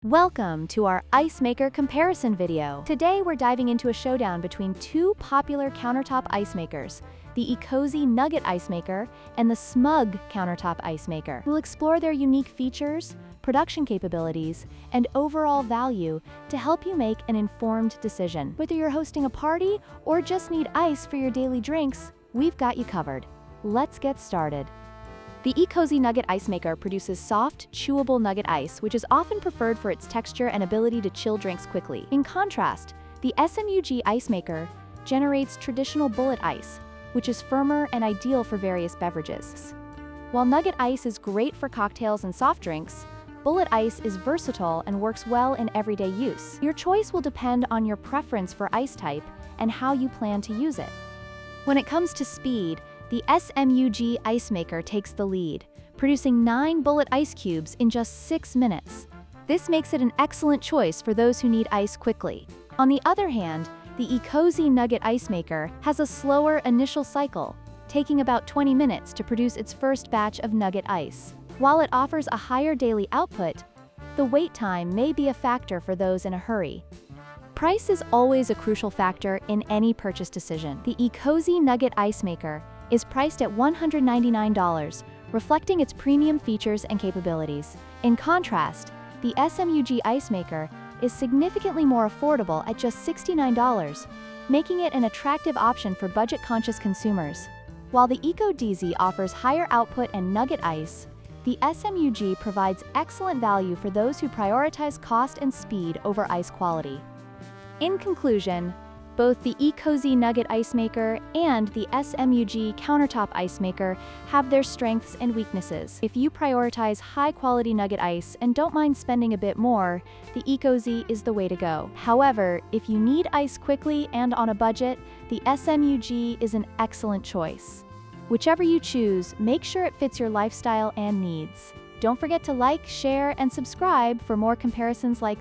Welcome to our Ice Maker comparison video. Today we're diving into a showdown between two popular countertop ice makers, the ecozy Nugget Ice Maker and the SMUG Countertop Ice Maker. We'll explore their unique features, production capabilities, and overall value to help you make an informed decision. Whether you're hosting a party or just need ice for your daily drinks, we've got you covered. Let's get started. The ecozy Nugget Ice Maker produces soft, chewable nugget ice, which is often preferred for its texture and ability to chill drinks quickly. In contrast, the SMUG Ice Maker generates traditional bullet ice, which is firmer and ideal for various beverages. While nugget ice is great for cocktails and soft drinks, bullet ice is versatile and works well in everyday use. Your choice will depend on your preference for ice type and how you plan to use it. When it comes to speed, the SMUG Ice Maker takes the lead, producing 9 bullet ice cubes in just 6 minutes. This makes it an excellent choice for those who need ice quickly. On the other hand, the ecozy Nugget Ice Maker has a slower initial cycle, taking about 20 minutes to produce its first batch of nugget ice. While it offers a higher daily output, the wait time may be a factor for those in a hurry. Price is always a crucial factor in any purchase decision. The ecozy Nugget Ice Maker is priced at $199, reflecting its premium features and capabilities. In contrast, the SMUG Ice Maker is significantly more affordable at just $69, making it an attractive option for budget-conscious consumers. While the ecozy offers higher output and nugget ice, the SMUG provides excellent value for those who prioritize cost and speed over ice quality. In conclusion, both the ecozy Nugget Ice Maker and the SMUG Countertop Ice Maker have their strengths and weaknesses. If you prioritize high-quality nugget ice and don't mind spending a bit more, the ecozy is the way to go. However, if you need ice quickly and on a budget, the SMUG is an excellent choice. Whichever you choose, make sure it fits your lifestyle and needs. Don't forget to like, share, and subscribe for more comparisons like